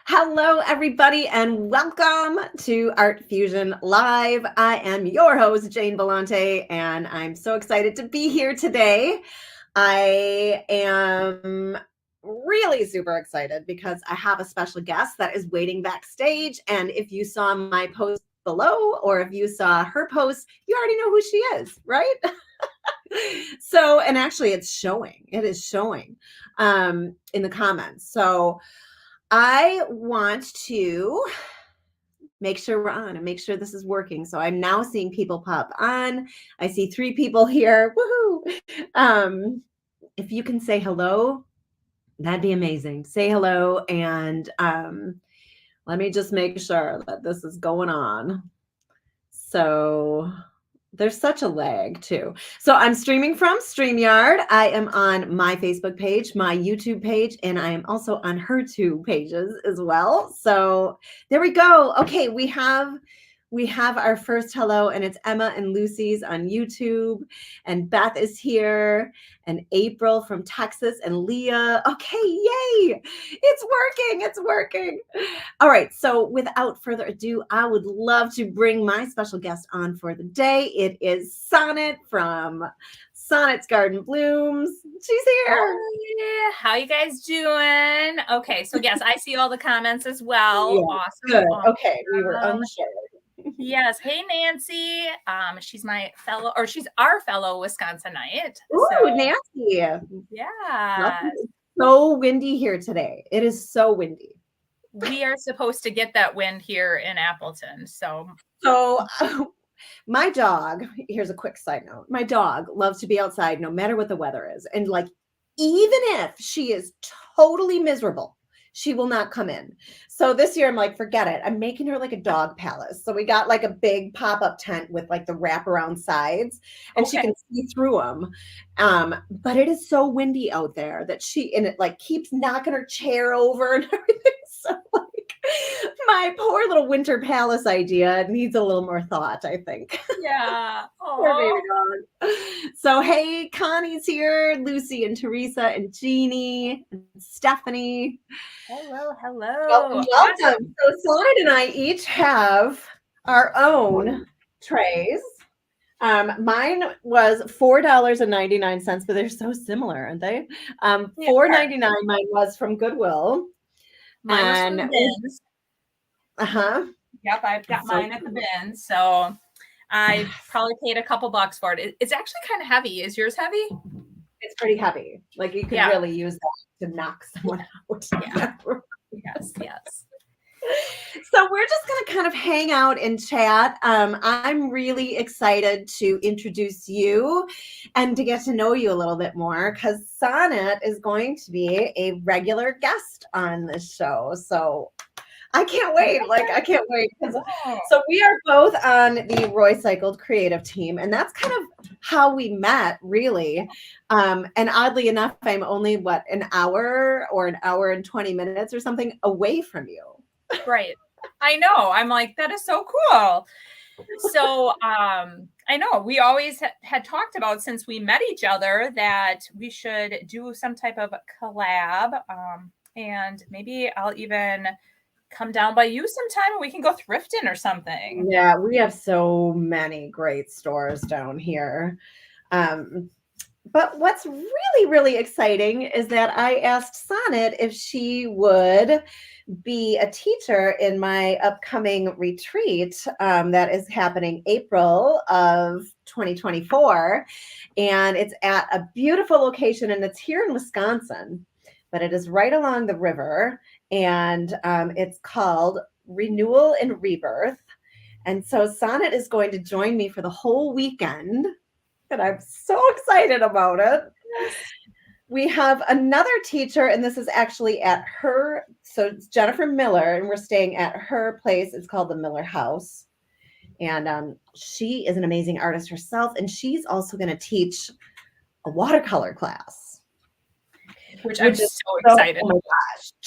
Hello, everybody, and welcome to ArtFusion Live. I am your host, Jane Belante, and I'm so excited to be here today. I am really super excited because I have a special guest that is waiting backstage. And if you saw my post below, or if you saw her post, you already know who she is, right? So, and actually it is showing in the comments. So I want to make sure we're on and make sure this is working. So I'm now seeing people pop on. I see 3 people here. Woohoo! If you can say hello, that'd be amazing. Say hello, and let me just make sure that this is going on. So there's such a lag too. So I'm streaming from StreamYard. I am on my Facebook page, my YouTube page, and I am also on her 2 pages as well. So there we go. Okay, we have our first hello, and it's Emma and Lucy's on YouTube, and Beth is here, and April from Texas, and Leah. Okay, yay! It's working. All right, so without further ado, I would love to bring my special guest on for the day. It is Sonnet from Sonnets Garden Blooms. She's here. Hi, how you guys doing? Okay, so yes, I see all the comments as well. Yeah, awesome. good. Okay, we were unsure. Yes. Hey, Nancy. She's our fellow Wisconsinite. Ooh, so, Nancy. yeah. It's so windy here today. It is so windy. We are supposed to get that wind here in Appleton. So my dog, here's a quick side note. My dog loves to be outside no matter what the weather is. And like, even if she is totally miserable, she will not come in. So this year I'm like, forget it. I'm making her like a dog palace. So we got like a big pop-up tent with like the wraparound sides, and she can see through them. But it is so windy out there that it like keeps knocking her chair over and everything. So like my poor little winter palace idea needs a little more thought, I think. Yeah. Poor baby dog. So hey, Connie's here, Lucy and Teresa and Jeannie and Stephanie. Hello. Welcome. So Sonnet and I each have our own trays. Mine was $4.99, but they're so similar, aren't they? $4.99. Mine was from Goodwill. Mine was from the bins. Yep, I've got mine at the bin. So I probably paid a couple bucks for it. It's actually kind of heavy. Is yours heavy? It's pretty heavy. Like you could really use that to knock someone out. Yeah. Yes. So we're just going to kind of hang out and chat. I'm really excited to introduce you and to get to know you a little bit more, because Sonnet is going to be a regular guest on this show. So I can't wait. I can't wait. So we are both on the Roy Cycled creative team, and that's kind of how we met, really. And oddly enough, I'm only an hour and 20 minutes or something away from you. Right. I know. I'm like, that is so cool. So I know we always had talked about, since we met each other, that we should do some type of collab. And maybe I'll even come down by you sometime and we can go thrifting or something. Yeah, we have so many great stores down here. But what's really, really exciting is that I asked Sonnet if she would be a teacher in my upcoming retreat that is happening April of 2024. And it's at a beautiful location, and it's here in Wisconsin, but it is right along the river. And it's called Renewal and Rebirth. And so Sonnet is going to join me for the whole weekend, and I'm so excited about it. We have another teacher, and this is actually at her. So it's Jennifer Miller, and we're staying at her place. It's called the Miller House. And she is an amazing artist herself, and she's also going to teach a watercolor class. Which I'm just so excited. Oh my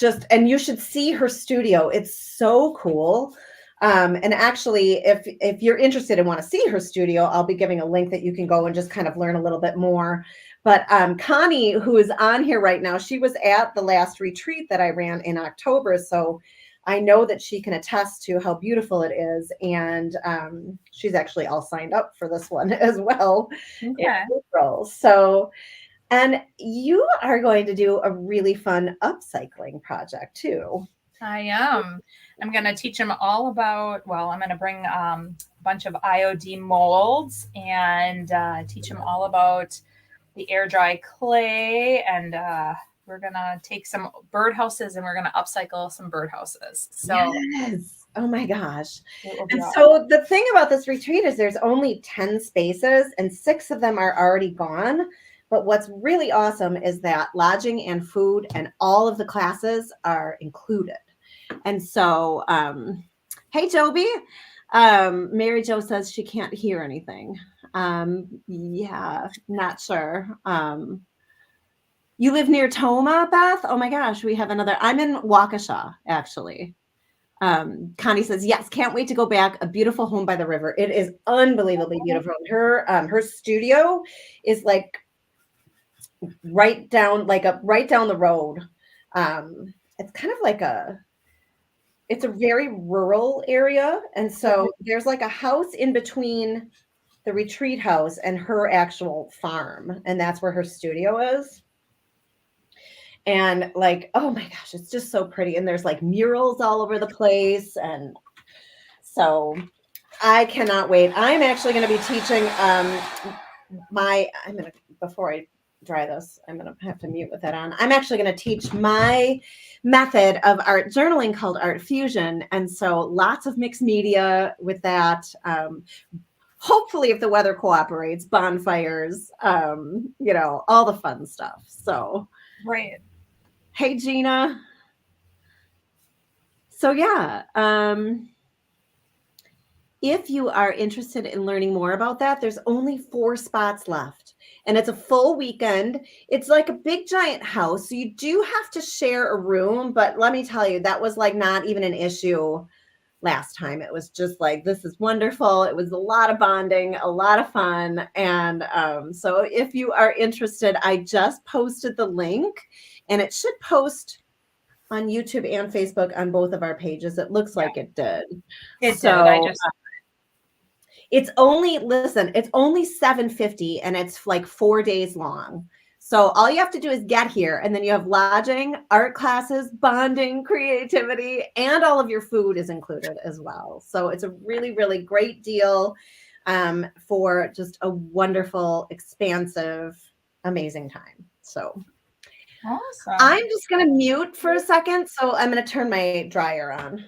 gosh. And you should see her studio. It's so cool. And actually, if you're interested and want to see her studio, I'll be giving a link that you can go and just kind of learn a little bit more. But Connie, who is on here right now, she was at the last retreat that I ran in October. So I know that she can attest to how beautiful it is. And she's actually all signed up for this one as well in Okay. April. So, and you are going to do a really fun upcycling project too. I am. I'm going to teach them all about, well, I'm going to bring a bunch of IOD molds and teach them all about the air dry clay. And we're going to take some birdhouses and we're going to upcycle some birdhouses. So, yes. Oh my gosh. And awesome. so the thing about this retreat is there's only 10 spaces and 6 of them are already gone. But what's really awesome is that lodging and food and all of the classes are included. And so, hey, Joby, Mary Jo says she can't hear anything. Yeah, not sure. You live near Toma, Beth? Oh my gosh, we have another. I'm in Waukesha, actually. Connie says, yes, can't wait to go back. A beautiful home by the river. It is unbelievably beautiful. Her studio is like right down the road. It's kind of like it's a very rural area. And so there's like a house in between the retreat house and her actual farm. And that's where her studio is. And like, oh my gosh, it's just so pretty. And there's like murals all over the place. And so I cannot wait. I'm actually going to be teaching before I dry this, I'm going to have to mute with that on. I'm actually going to teach my method of art journaling called ArtFusion. And so lots of mixed media with that. Hopefully, if the weather cooperates, bonfires, all the fun stuff. So, right. Hey, Gina. So, yeah. If you are interested in learning more about that, there's only 4 spots left. And it's a full weekend. It's like a big giant house. So you do have to share a room. But let me tell you, that was like not even an issue last time. It was just like, this is wonderful. It was a lot of bonding, a lot of fun. And so if you are interested, I just posted the link and it should post on YouTube and Facebook on both of our pages. It looks like it did. It did. I just it's only $750 and it's like 4 days long. So all you have to do is get here and then you have lodging, art classes, bonding, creativity, and all of your food is included as well. So it's a really, really great deal for just a wonderful, expansive, amazing time. So awesome. I'm just going to mute for a second. So I'm going to turn my dryer on.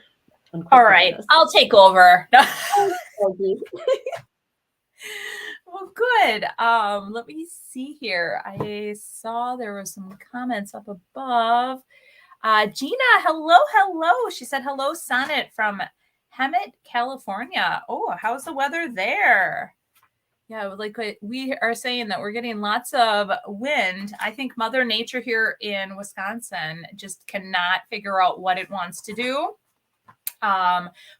All right, I'll take over. Well, good. Let me see here. I saw there were some comments up above. Gina, hello. She said, hello, Sonnet from Hemet, California. Oh, how's the weather there? Yeah, like we are saying that we're getting lots of wind. I think Mother Nature here in Wisconsin just cannot figure out what it wants to do.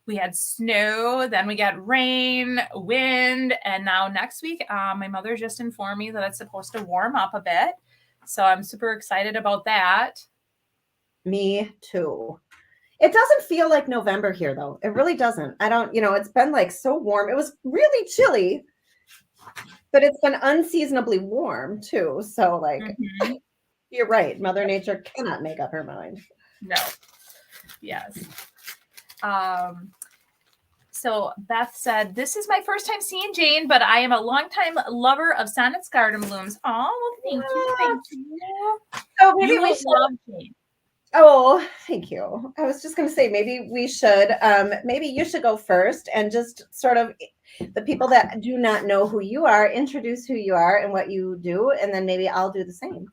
We had snow, then we got rain, wind, and now next week, my mother just informed me that it's supposed to warm up a bit. So I'm super excited about that. Me too. It doesn't feel like November here though. It really doesn't. It's been like so warm. It was really chilly, but it's been unseasonably warm too. So like, you're right. Mother Nature cannot make up her mind. No. Yes. So Beth said, this is my first time seeing Jane, but I am a longtime lover of Sonnets Garden Blooms. Oh, well, thank you. So maybe you we should love Jane. Oh, thank you. I was just going to say, maybe we should, maybe you should go first and just sort of the people that do not know who you are, introduce who you are and what you do. And then maybe I'll do the same.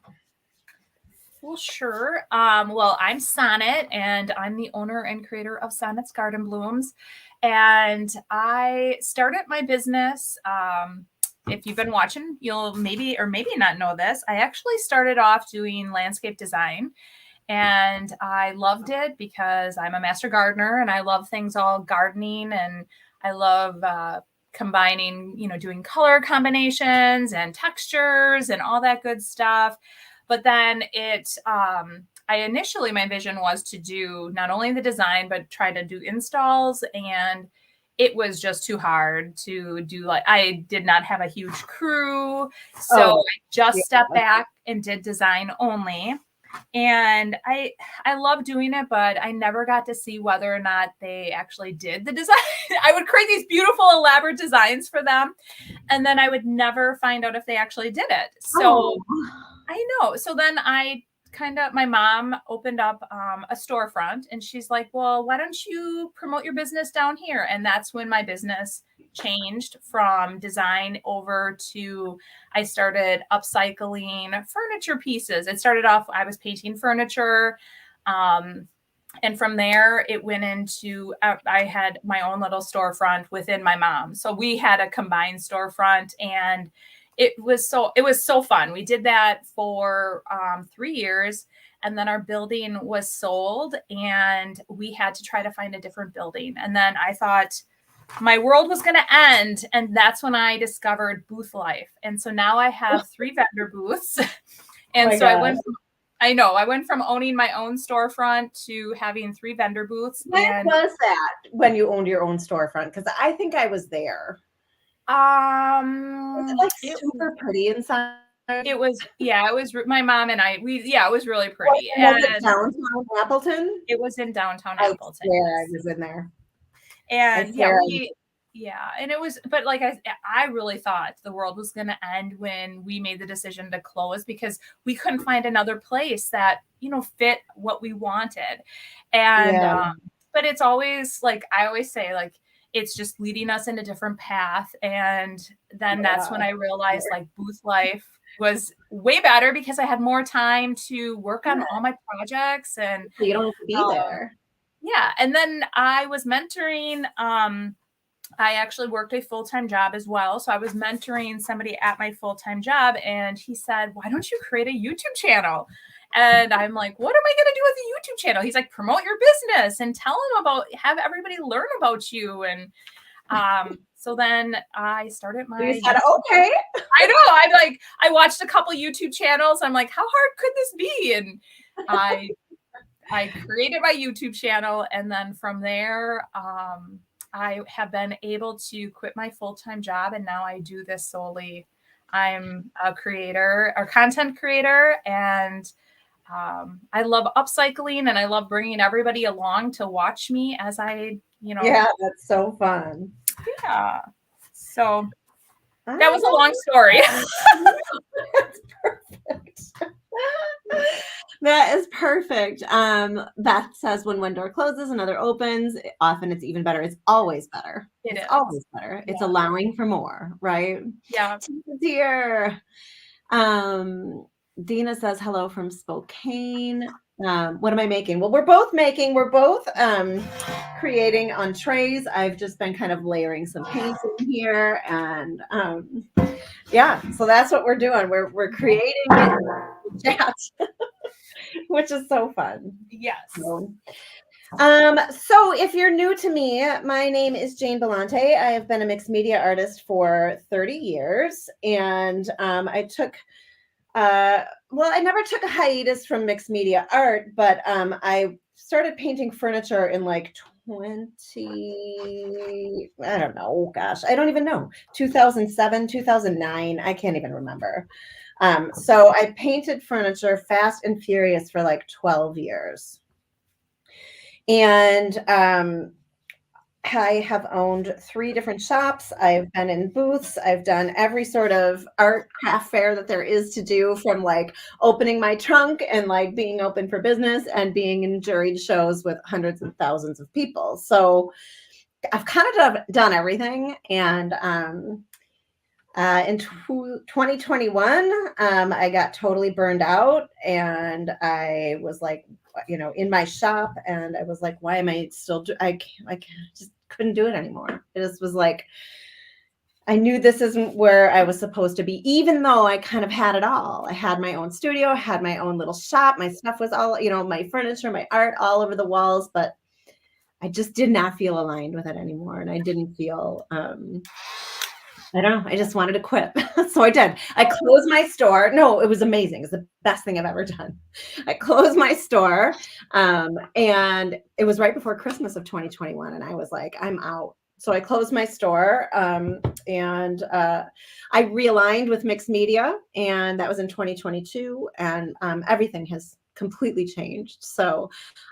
Well, sure. Well, I'm Sonnet, and I'm the owner and creator of Sonnets Garden Blooms. And I started my business. If you've been watching, you'll maybe or maybe not know this. I actually started off doing landscape design, and I loved it because I'm a master gardener, and I love things all gardening, and I love combining, doing color combinations and textures and all that good stuff. But then my vision was to do not only the design, but try to do installs. And it was just too hard to do. Like, I did not have a huge crew. So I just stepped back and did design only. And I love doing it, but I never got to see whether or not they actually did the design. I would create these beautiful, elaborate designs for them, and then I would never find out if they actually did it. So I know. So then my mom opened up a storefront, and she's like, well, why don't you promote your business down here? And that's when my business changed from design over to, I started upcycling furniture pieces. It started off, I was painting furniture. And from there, it went into, I had my own little storefront within my mom. So we had a combined storefront, and it was so fun. We did that for 3 years, and then our building was sold, and we had to try to find a different building. And then I thought my world was going to end, and that's when I discovered booth life. And so now I have 3 vendor booths, and I went from owning my own storefront to having 3 vendor booths. When was that, when you owned your own storefront? Because I think I was there. Was it like super pretty inside? It was my mom and I, it was really pretty. Was it downtown Appleton? It was in downtown Appleton. Yeah, I was in there. And and it was, but like I really thought the world was going to end when we made the decision to close, because we couldn't find another place that, fit what we wanted. And, but it's always like, I always say, like, it's just leading us in a different path. And then that's when I realized, like, booth life was way better because I had more time to work on all my projects, and you don't have to be there. Yeah. And then I was mentoring, I actually worked a full-time job as well. So I was mentoring somebody at my full-time job, and he said, why don't you create a YouTube channel? And I'm like, what am I going to do with a YouTube channel? He's like, promote your business and have everybody learn about you. And so then I started my. You said, okay. I know. I watched a couple YouTube channels. I'm like, how hard could this be? And I created my YouTube channel. And then from there, I have been able to quit my full-time job, and now I do this solely. I'm a content creator, and I love upcycling, and I love bringing everybody along to watch me as I, Yeah, that's so fun. Yeah. So that was a long story. That's perfect. That is perfect. Beth says, when one door closes, another opens. Often it's even better. It's always better. It's always better. It's allowing for more, right? Yeah. Dear. Dina says, hello from Spokane. What am I making? Well, we're both creating on trays. I've just been kind of layering some paints in here, and so that's what we're doing. We're creating chat, which is so fun. Yes. So if you're new to me, my name is Jane Bellante. I have been a mixed media artist for 30 years, and I never took a hiatus from mixed media art, but I started painting furniture in like 2007, 2009. I can't even remember. So I painted furniture fast and furious for like 12 years. And I have owned 3 different shops. I've been in booths. I've done every sort of art craft fair that there is to do, from like opening my trunk and like being open for business and being in juried shows with hundreds of thousands of people. So I've kind of done everything. And in 2021, I got totally burned out, and I was like, in my shop, and I was like, why am I still I just couldn't do it anymore. It just was like, I knew this isn't where I was supposed to be, even though I kind of had it all. I had my own studio, I had my own little shop. My stuff was all, my furniture, my art all over the walls, but I just did not feel aligned with it anymore. And I didn't feel, I don't know. I just wanted to quit. So I did. I closed my store. No, it was amazing. It's the best thing I've ever done. I closed my store. And it was right before Christmas of 2021. And I was like, I'm out. So I closed my store. And I realigned with mixed media. And that was in 2022. And everything has completely changed. So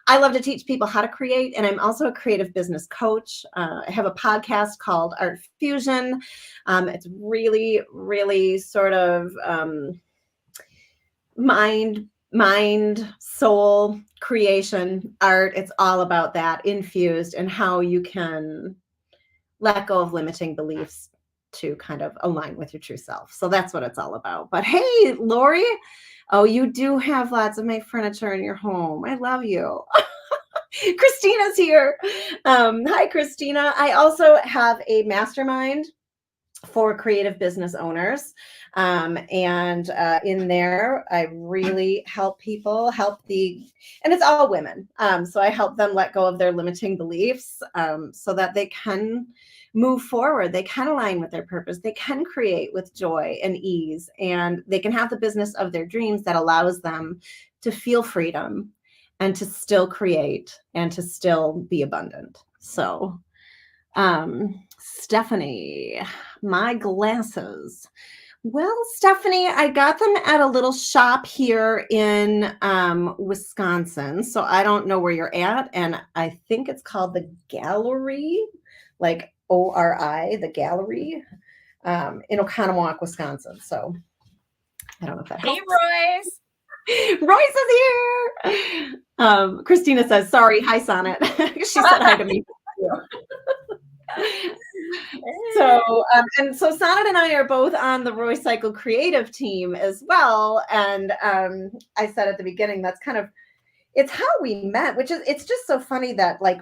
I love to teach people how to create, and I'm also a creative business coach. I have a podcast called ArtFusion. It's really, really sort of mind, soul, creation, art. It's all about that infused, and how you can let go of limiting beliefs to kind of align with your true self. So that's what it's all about. But hey, Lori, oh, you do have lots of my furniture in your home. I love you. Christina's here. Hi, Christina. I also have a mastermind for creative business owners. And in there, I really help people and it's all women. So I help them let go of their limiting beliefs so that they can move forward. They can align with their purpose. They can create with joy and ease, and they can have the business of their dreams that allows them to feel freedom and to still create and to still be abundant. So, Stephanie, my glasses. Well, Stephanie, I got them at a little shop here in Wisconsin. So I don't know where you're at. And I think it's called the Gallery, like ORI, the Gallery, in Oconomowoc, Wisconsin. So I don't know if that helps. Hey, Royce. Royce is here. Christina says, sorry. Hi, Sonnet. She said hi to me. So, and so Sonnet and I are both on the Royce Cycle creative team as well. And I said at the beginning, that's kind of, it's how we met, which is, it's just so funny that like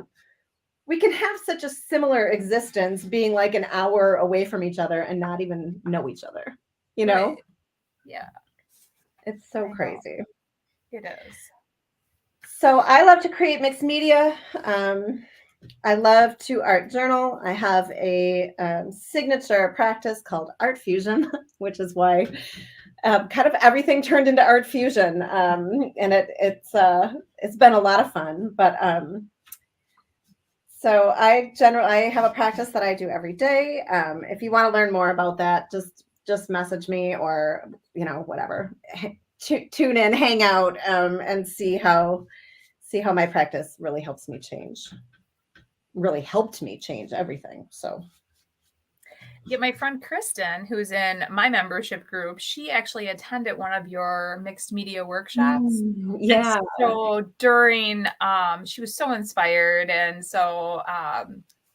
we can have such a similar existence being like an hour away from each other and not even know each other, you know? Right. Yeah. It's so crazy. It is. So I love to create mixed media. I love to art journal. I have a signature practice called ArtFusion, which is why kind of everything turned into ArtFusion. And it's been a lot of fun. But so I have a practice that I do every day. If you want to learn more about that, just message me, or whatever. Tune in, hang out, and see how my practice really helped me change everything. So yeah, my friend Kristen, who's in my membership group, she actually attended one of your mixed media workshops. Yeah. And so during she was so inspired, and so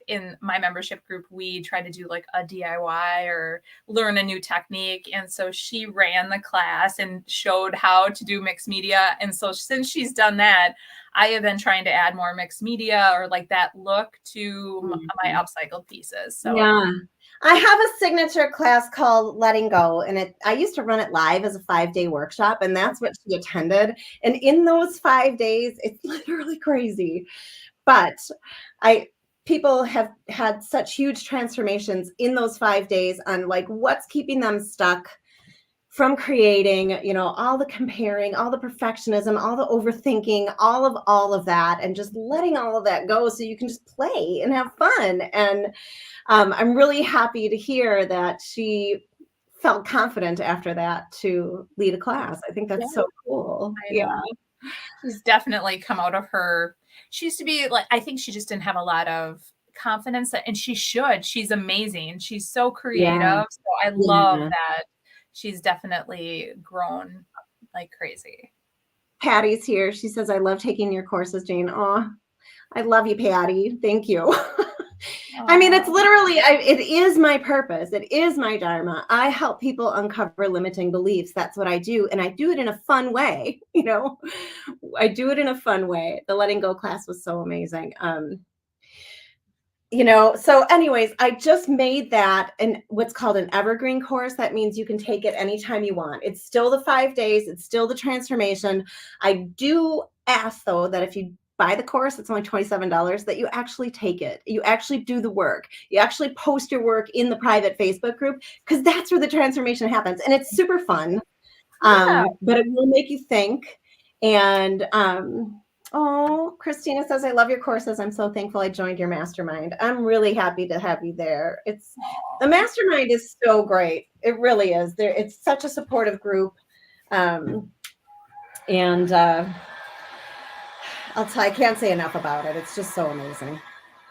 in my membership group, we try to do like a DIY or learn a new technique. And so she ran the class and showed how to do mixed media. And so since she's done that, I have been trying to add more mixed media or like that look to my upcycled pieces. So yeah, I have a signature class called Letting Go, and I used to run it live as a 5-day workshop, and that's what she attended. And in those 5 days, it's literally crazy. But people have had such huge transformations in those 5 days on like what's keeping them stuck from creating, all the comparing, all the perfectionism, all the overthinking, all of that, and just letting all of that go so you can just play and have fun. And I'm really happy to hear that she felt confident after that to lead a class. I think that's so cool. Yeah. She's definitely come out of her. She used to be like, I think she just didn't have a lot of confidence, and she's amazing. She's so creative. Yeah. So I love that she's definitely grown like crazy. Patty's here. She says, I love taking your courses, Jane. Oh, I love you, Patty. Thank you. I mean, it's literally, it is my purpose. It is my dharma. I help people uncover limiting beliefs. That's what I do. And I do it in a fun way. I do it in a fun way. The Letting Go class was so amazing. So anyways, I just made that what's called an evergreen course. That means you can take it anytime you want. It's still the 5 days. It's still the transformation. I do ask though, that if you buy the course, it's only $27, that you actually take it. You actually do the work. You actually post your work in the private Facebook group, because that's where the transformation happens. And it's super fun. Yeah. But it will make you think. And oh, Christina says, I love your courses. I'm so thankful I joined your mastermind. I'm really happy to have you there. The mastermind is so great. It really is. It's such a supportive group. And I'll tell you, I can't say enough about it. It's just so amazing.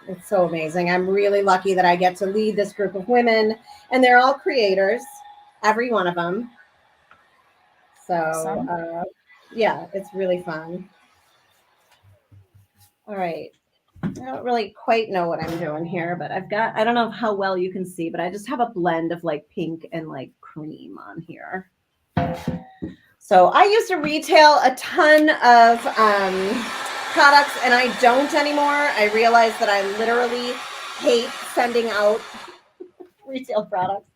It's so amazing. I'm really lucky that I get to lead this group of women, and they're all creators, every one of them. So, Awesome. Yeah, it's really fun. All right. I don't really quite know what I'm doing here, but I don't know how well you can see, but I just have a blend of like pink and like cream on here. So I used to retail a ton of products, and I don't anymore. I realized that I literally hate sending out retail products.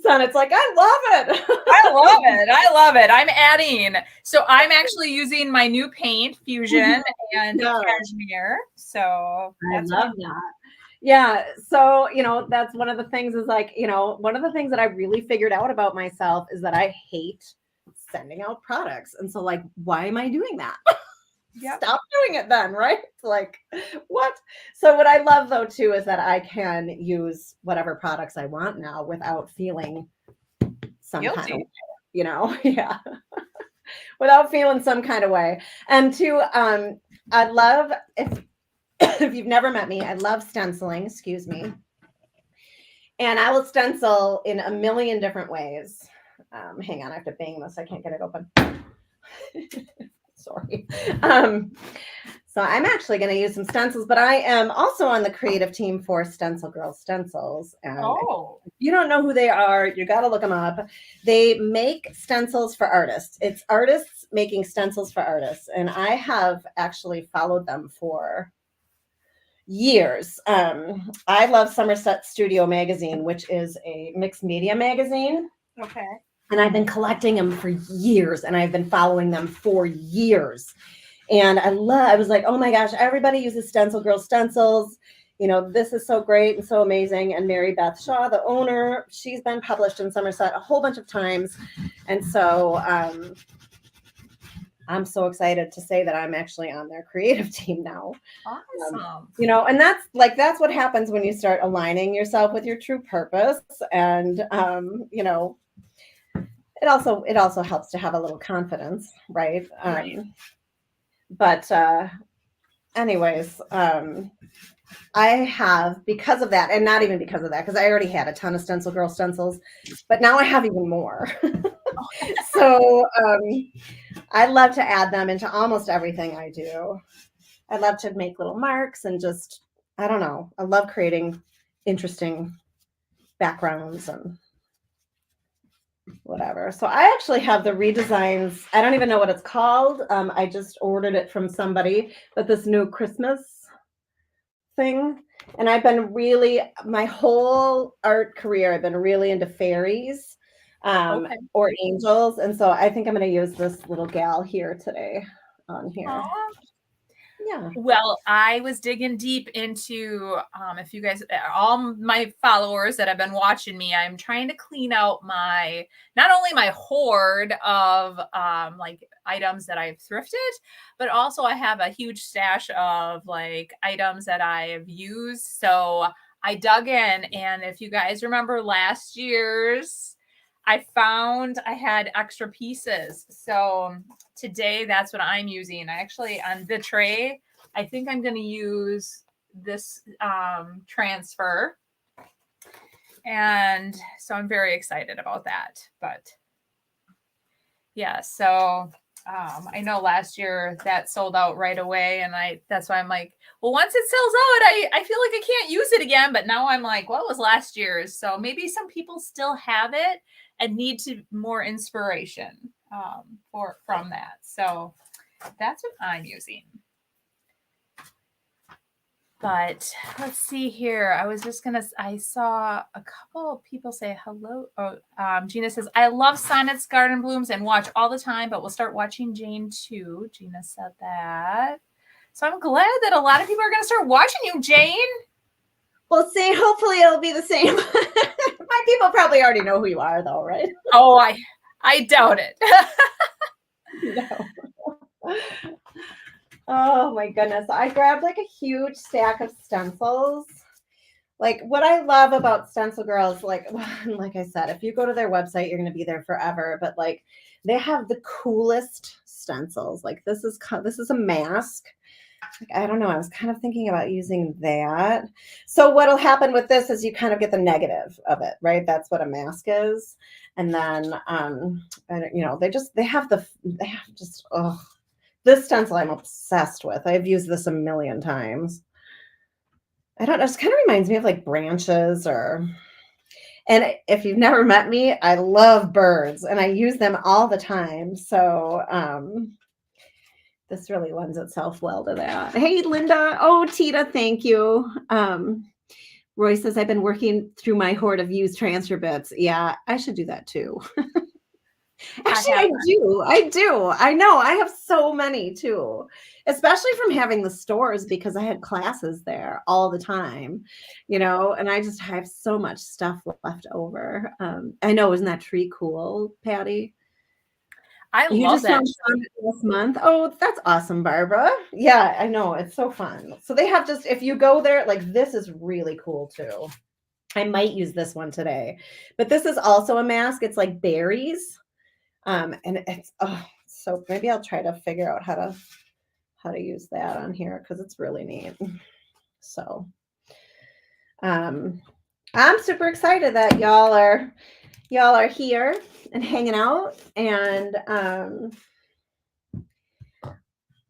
Sonnet's like, I love it. I love it. I love it. I'm adding. So I'm actually using my new paint, Fusion and Cashmere. So I love that. Yeah. So, that's one of the things is like, one of the things that I really figured out about myself is that I hate sending out products. And so like, why am I doing that? Yep. Stop doing it then, right? It's like, what? So what I love though too is that I can use whatever products I want now without feeling some guilty. kind of way, yeah. Without feeling some kind of way. And two, I love, if you've never met me, I love stenciling, excuse me. And I will stencil in a million different ways. Hang on, I have to bang this. I can't get it open. Sorry. So I'm actually going to use some stencils, but I am also on the creative team for Stencil Girl Stencils. And if you don't know who they are, you got to look them up. They make stencils for artists. It's artists making stencils for artists. And I have actually followed them for years. I love Somerset Studio Magazine, which is a mixed media magazine. Okay. And I've been collecting them for years, and I've been following them for years. And I was like, oh my gosh, everybody uses Stencil Girl stencils. This is so great and so amazing. And Mary Beth Shaw, the owner, she's been published in Somerset a whole bunch of times. And so I'm so excited to say that I'm actually on their creative team now. Awesome. And that's what happens when you start aligning yourself with your true purpose. And, it also helps to have a little confidence, right? Right. But anyways, I have, because of that, and not even because of that, because I already had a ton of Stencil Girl stencils, but now I have even more. So I love to add them into almost everything I do. I love to make little marks and just, I don't know, I love creating interesting backgrounds and whatever. So I actually have the redesigns. I don't even know what it's called. I just ordered it from somebody, but this new Christmas thing. And I've been my whole art career, I've been really into fairies or angels. And so I think I'm going to use this little gal here today on here. Aww. Yeah. Well, I was digging deep into, if you guys, all my followers that have been watching me, I'm trying to clean out not only my hoard of like items that I've thrifted, but also I have a huge stash of like items that I have used. So I dug in, and if you guys remember last year's, I found I had extra pieces. So today, that's what I'm using. I actually, on the tray, I think I'm going to use this transfer. And so I'm very excited about that. But yeah, so I know last year that sold out right away. And that's why I'm like, well, once it sells out, I feel like I can't use it again. But now I'm like, well, it was last year's. So maybe some people still have it and need more inspiration from that. So that's what I'm using. But let's see here. I saw a couple of people say hello. Gina says, I love Sonnets Garden Blooms and watch all the time, but we'll start watching Jane too. Gina said that. So I'm glad that a lot of people are going to start watching you, Jane. Well, see, hopefully it'll be the same. My people probably already know who you are, though, right? Oh, I doubt it. No. Oh my goodness. I grabbed like a huge stack of stencils. Like what I love about Stencil Girls, like I said, if you go to their website, you're going to be there forever. But like they have the coolest stencils. Like this is a mask. Like, I don't know. I was kind of thinking about using that. So what'll happen with this is you kind of get the negative of it, right? That's what a mask is. And then, you know, they have just, oh, this stencil I'm obsessed with. I've used this a million times. I don't know. It just kind of reminds me of like branches and if you've never met me, I love birds and I use them all the time. So, this really lends itself well to that. Hey, Linda. Oh, Tita, thank you. Roy says, I've been working through my hoard of used transfer bits. Yeah, I should do that too. Actually, I do. I know. I have so many too, especially from having the stores because I had classes there all the time, you know, and I just have so much stuff left over. I know. Isn't that tree cool, Patty? You love just that this month. Oh, that's awesome, Barbara. Yeah, I know. It's so fun. So they have just, if you go there, like this is really cool too. I might use this one today, but this is also a mask. It's like berries. And it's, so maybe I'll try to figure out how to use that on here because it's really neat. So, I'm super excited that y'all are here and hanging out. And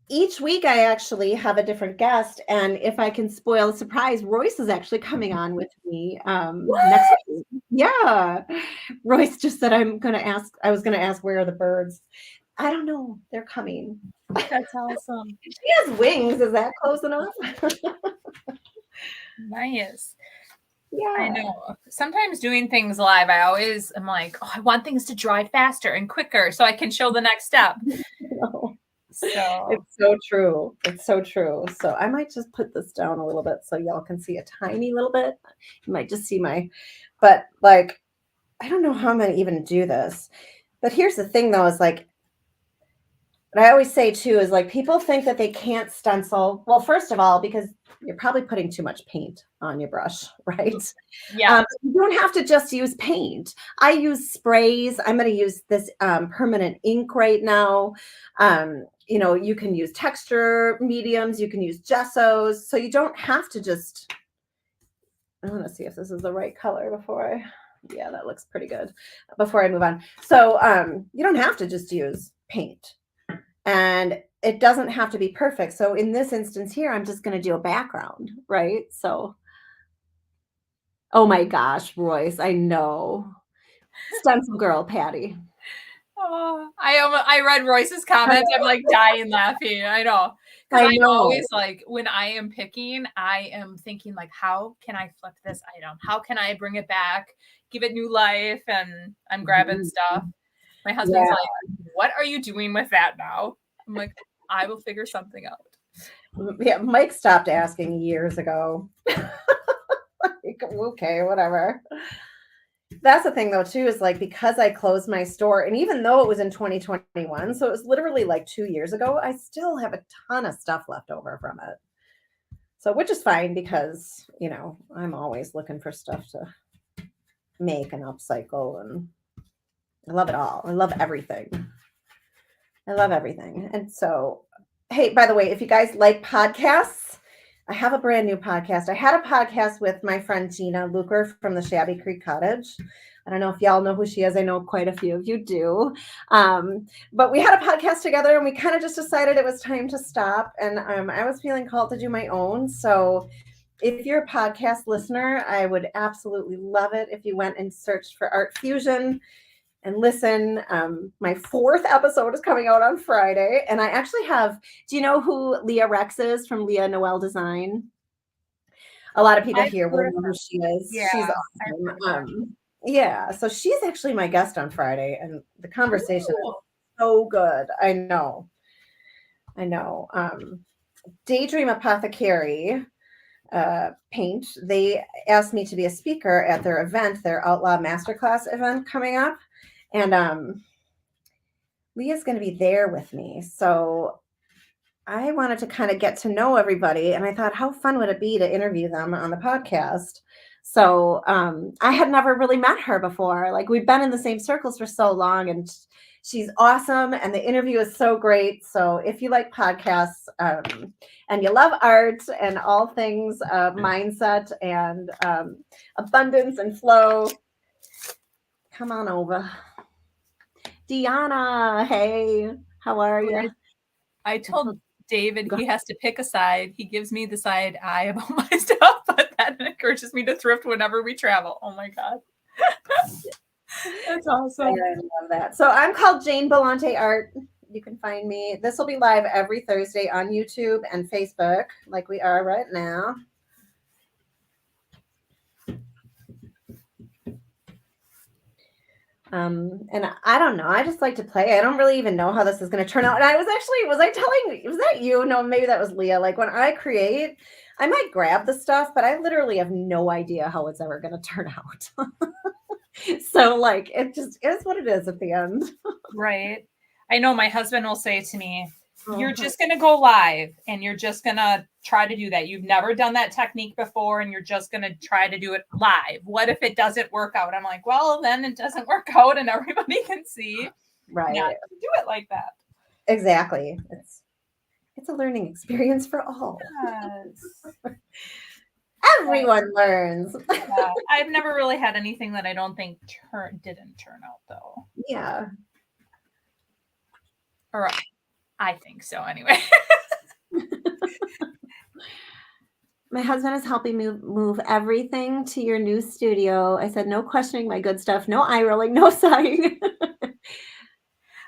each week I actually have a different guest. And if I can spoil a surprise, Royce is actually coming on with me next week. Yeah. Royce just said I was going to ask where are the birds. I don't know. They're coming. That's awesome. She has wings. Is that close enough? Nice. Yeah. I know. Sometimes doing things live, I'm like, oh, I want things to dry faster and quicker so I can show the next step. No. So it's so true. It's so true. So I might just put this down a little bit so y'all can see a tiny little bit. You might just see but like, I don't know how I'm going to even do this. But here's the thing though, is like, what I always say too is like people think that they can't stencil. Well, first of all, because you're probably putting too much paint on your brush, right? yeah. You don't have to just use paint. I use sprays. I'm going to use this permanent ink right now. You know, you can use texture mediums. You can use gessos. So you don't have to just, I want to see if this is the right color before yeah, that looks pretty good before I move on. So you don't have to just use paint. And it doesn't have to be perfect. So in this instance here, I'm just going to do a background, right? So, oh my gosh, Royce, I know. Stencil girl, Patty. Oh, I read Royce's comments. I'm like dying laughing. I know. Because I'm always like, when I am picking, I am thinking like, how can I flip this item? How can I bring it back, give it new life? And I'm grabbing stuff. My husband's like, what are you doing with that now? I'm like, I will figure something out. Yeah, Mike stopped asking years ago. Like, okay, whatever. That's the thing though too, is like because I closed my store, and even though it was in 2021, so it was literally like 2 years ago, I still have a ton of stuff left over from it. So which is fine because, you know, I'm always looking for stuff to make and upcycle, and I love it all. I love everything. I love everything. And so, hey, by the way, if you guys like podcasts, I have a brand new podcast. I had a podcast with my friend Gina Luker from the Shabby Creek Cottage. I don't know if y'all know who she is. I know quite a few of you do. But we had a podcast together and we kind of just decided it was time to stop. And I was feeling called to do my own. So if you're a podcast listener, I would absolutely love it if you went and searched for ArtFusion and listen. My 4th episode is coming out on Friday. And I actually have, do you know who Leah Rex is from Leah Noel Design? A lot of people here will know who she is. Yeah, she's awesome. Yeah, so she's actually my guest on Friday, and the conversation is so good. I know. Daydream Apothecary paint. They asked me to be a speaker at their event, their Outlaw Masterclass event coming up. And Leah's going to be there with me. So I wanted to kind of get to know everybody. And I thought, how fun would it be to interview them on the podcast? So I had never really met her before. Like, we've been in the same circles for so long, and she's awesome. And the interview is so great. So if you like podcasts and you love art and all things mindset and abundance and flow, come on over. Deanna, hey, how are you? I told David he has to pick a side. He gives me the side eye about my stuff, but that encourages me to thrift whenever we travel. Oh my God. That's awesome. I love that. So I'm called Jane Belante Art. You can find me. This will be live every Thursday on YouTube and Facebook, like we are right now. And I don't know. I just like to play. I don't really even know how this is going to turn out. And was I telling, was that you? No, maybe that was Leah. Like, when I create, I might grab the stuff, but I literally have no idea how it's ever going to turn out. So like, it just is what it is at the end. Right. I know my husband will say to me, you're just going to go live and you're just going to try to do that. You've never done that technique before and you're just going to try to do it live. What if it doesn't work out? I'm like, well, then it doesn't work out and everybody can see. Right. Not to do it like that. Exactly. It's a learning experience for all. Yes. Everyone learns. Yeah. I've never really had anything that I don't think didn't turn out though. Yeah. Or I think so anyway. My husband is helping me move everything to your new studio. I said, no questioning my good stuff, no eye rolling, no sighing.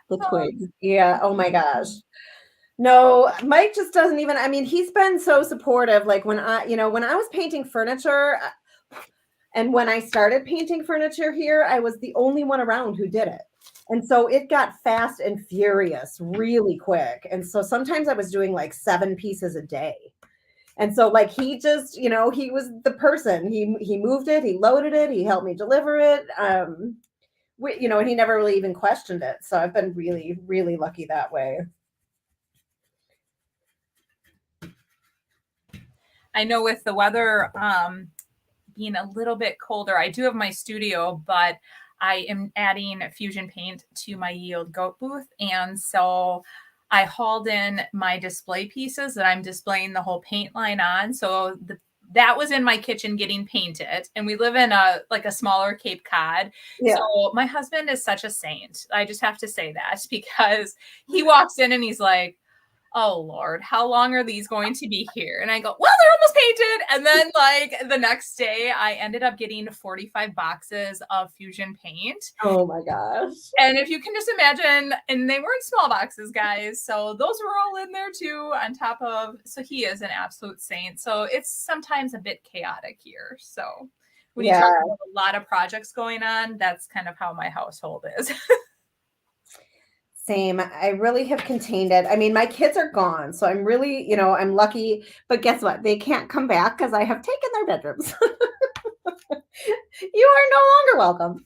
The twigs. Yeah. Oh my gosh. No, Mike just doesn't even, I mean, he's been so supportive. Like, when I was painting furniture, and when I started painting furniture here, I was the only one around who did it. And so it got fast and furious really quick. And so sometimes I was doing like 7 pieces a day. And so like, he just, he was the person. He moved it, he loaded it, he helped me deliver it. And he never really even questioned it. So I've been really, really lucky that way. I know with the weather being a little bit colder, I do have my studio, but I am adding fusion paint to my Yield Goat booth. And so I hauled in my display pieces that I'm displaying the whole paint line on. So that was in my kitchen getting painted. And we live in a smaller Cape Cod. Yeah. So my husband is such a saint. I just have to say that, because he walks in and he's like, oh Lord, how long are these going to be here? And I go, well, they're almost painted. And then like the next day I ended up getting 45 boxes of fusion paint. Oh my gosh. And if you can just imagine, and they weren't small boxes, guys. So those were all in there too, on top of, so he is an absolute saint. So it's sometimes a bit chaotic here. So when you talk about a lot of projects going on, that's kind of how my household is. Same. I really have contained it. I mean, my kids are gone, so I'm really, I'm lucky. But guess what? They can't come back because I have taken their bedrooms. You are no longer welcome.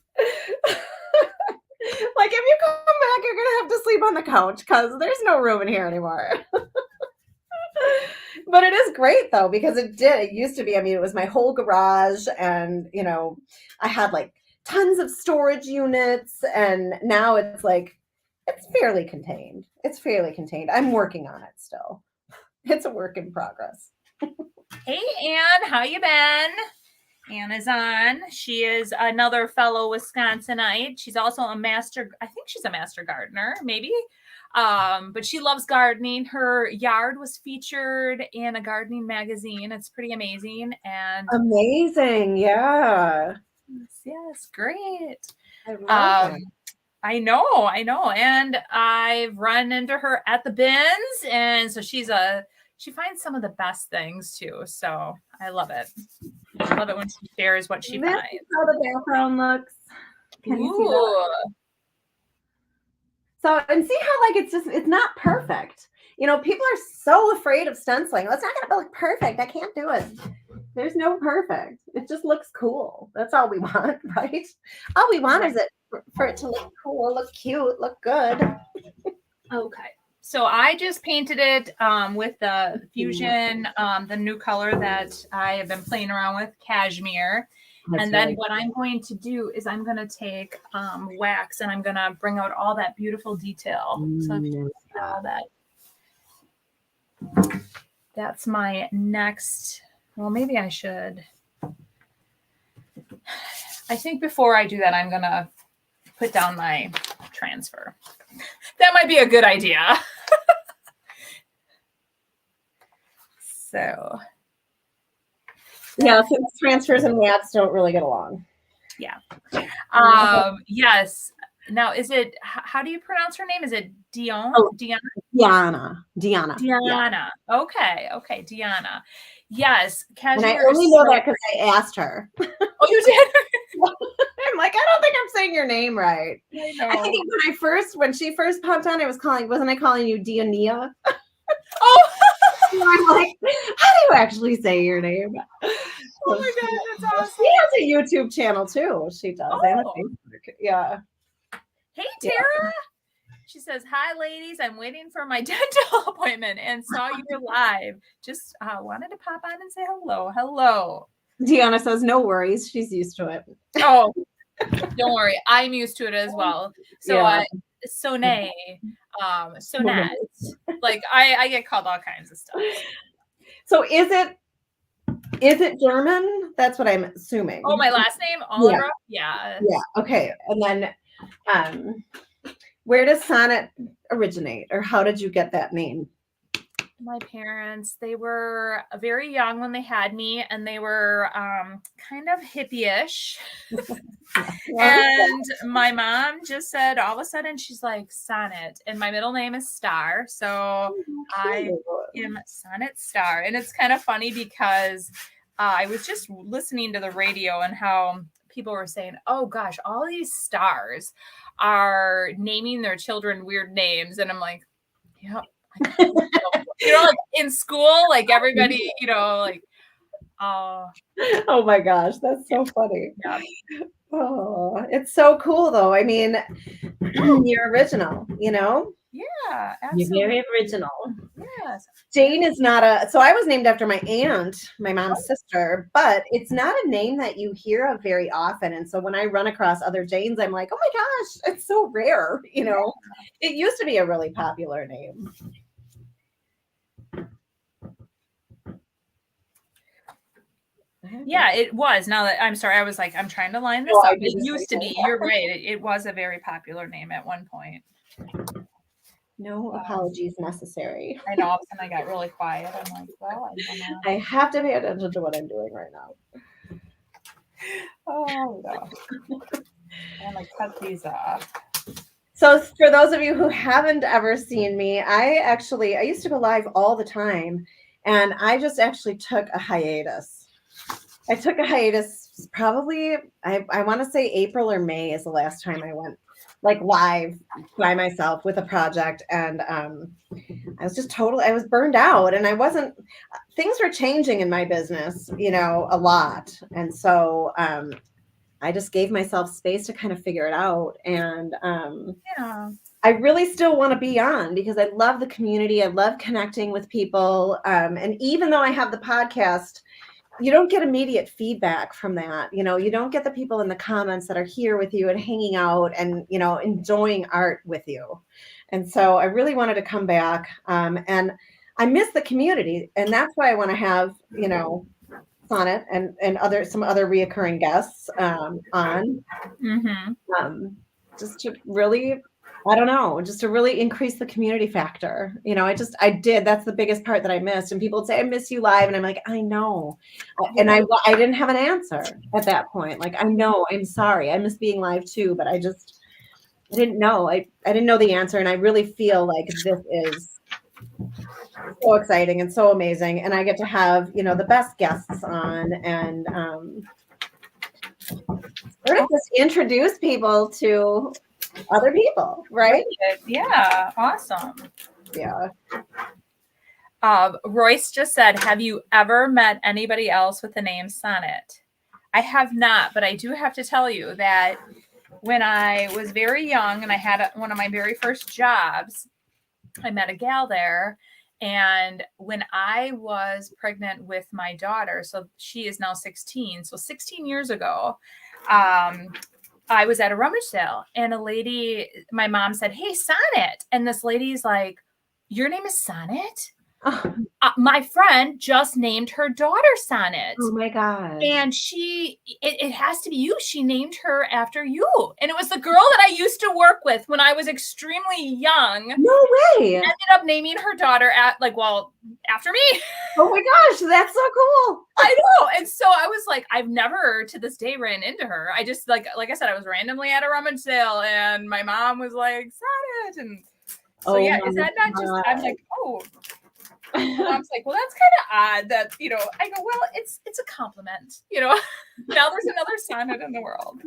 Like, if you come back, you're going to have to sleep on the couch because there's no room in here anymore. But it is great, though, because it used to be, I mean, it was my whole garage, and, I had like tons of storage units, and now it's like, it's fairly contained. I'm working on it still. It's a work in progress. Hey, Anne, how you been? Anne is on. She is another fellow Wisconsinite. She's also I think she's a master gardener, maybe. But she loves gardening. Her yard was featured in a gardening magazine. It's pretty amazing. And amazing. Yeah. Yes, great. I love that. I know. And I've run into her at the bins. And so she finds some of the best things too. So I love it. I love it when she shares what she finds. How the background looks. Can you see that? So, and see how like it's not perfect. people are so afraid of stenciling. It's not going to look perfect. I can't do it. There's no perfect. It just looks cool. That's all we want, right? All we want is it for it to look cool, look cute, look good. Okay. So I just painted it with the Fusion, the new color that I have been playing around with, cashmere. That's and then what I'm going to do is I'm going to take wax and I'm going to bring out all that beautiful detail. So if you see all that. That's my next. Well, maybe I should. I think before I do that, I'm going to put down my transfer. That might be a good idea. So. Yeah, since transfers and wax don't really get along. Yeah. Yes. Now, is it, how do you pronounce her name? Is it Dion? Oh, Diana? Diana. Yeah. Okay. Diana. Yes. And I only know that because I asked her. Oh, you did? I'm like, I don't think I'm saying your name right. I think when she first popped on, wasn't I calling you Diania? Oh. I'm like, how do you actually say your name? Oh my God, that's awesome. She has a YouTube channel too. She does. Oh. And a Facebook. Yeah. Hey, Tara. Yeah. She says, hi, ladies. I'm waiting for my dental appointment and saw you were live. Just wanted to pop on and say hello. Hello. Deanna says, no worries. She's used to it. Oh, don't worry. I'm used to it as well. So Sonnet, Sonnet. Like I get called all kinds of stuff. So is it German? That's what I'm assuming. Oh, my last name? Oliver? Yeah. Okay. And then where does Sonnet originate, or how did you get that name? My parents, they were very young when they had me, and they were kind of hippie-ish. And my mom just said, all of a sudden, she's like, Sonnet. And my middle name is Star. So I am Sonnet Star. And it's kind of funny because I was just listening to the radio and how people were saying, oh, gosh, all these stars are naming their children weird names. And I'm like, yeah. Like in school, like everybody, like, oh my gosh, that's so funny. Yeah. Oh, it's so cool though. I mean, you're original, Yeah, absolutely. You're very original. Yes. Jane is not so I was named after my aunt, my mom's sister, but it's not a name that you hear of very often. And so when I run across other Janes, I'm like, oh my gosh, it's so rare. It used to be a really popular name. Yeah, it was. Now that I'm sorry, I was like, I'm trying to line this up. It used to be. You're right. It was a very popular name at one point. No apologies necessary. I know. All of a sudden I got really quiet. I'm like, well, I have to pay attention to what I'm doing right now. Oh no. I'm gonna cut these off. So for those of you who haven't ever seen me, I used to go live all the time, and I just actually took a hiatus. I took a hiatus probably, I want to say April or May is the last time I went like live by myself with a project. And I was burned out, and things were changing in my business, a lot. And so I just gave myself space to kind of figure it out. And I really still want to be on because I love the community. I love connecting with people. And even though I have the podcast, you don't get immediate feedback from that. You don't get the people in the comments that are here with you and hanging out and, enjoying art with you. And so I really wanted to come back. And I miss the community. And that's why I want to have, Sonnet and some other reoccurring guests on. Mm-hmm. Just to really, I don't know, just to really increase the community factor. That's the biggest part that I missed. And people would say, I miss you live. And I'm like, I know. And I didn't have an answer at that point. Like, I know, I'm sorry. I miss being live too, but I didn't know. I didn't know the answer. And I really feel like this is so exciting and so amazing. And I get to have, the best guests on, and we're going to just introduce people to other people, right? Yeah, awesome. Yeah. Royce just said, have you ever met anybody else with the name Sonnet? I have not, but I do have to tell you that when I was very young and I had one of my very first jobs, I met a gal there. And when I was pregnant with my daughter, so she is now 16, so 16 years ago, I was at a rummage sale and a lady, my mom said, hey, Sonnet. And this lady's like, your name is Sonnet? Oh, My friend just named her daughter Sonnet. oh my gosh. And it has to be you. She named her after you. And it was the girl that I used to work with when I was extremely young. No way. Ended up naming her daughter after me. Oh my gosh, that's so cool. I know. And so I was like, I've never to this day ran into her. I just like I said, I was randomly at a rummage sale and my mom was like, Sonnet. And so yeah, is that not just, I'm like, oh. And Mom's like, well, that's kind of odd that, I go, well, it's a compliment, now there's another Sonnet in the world.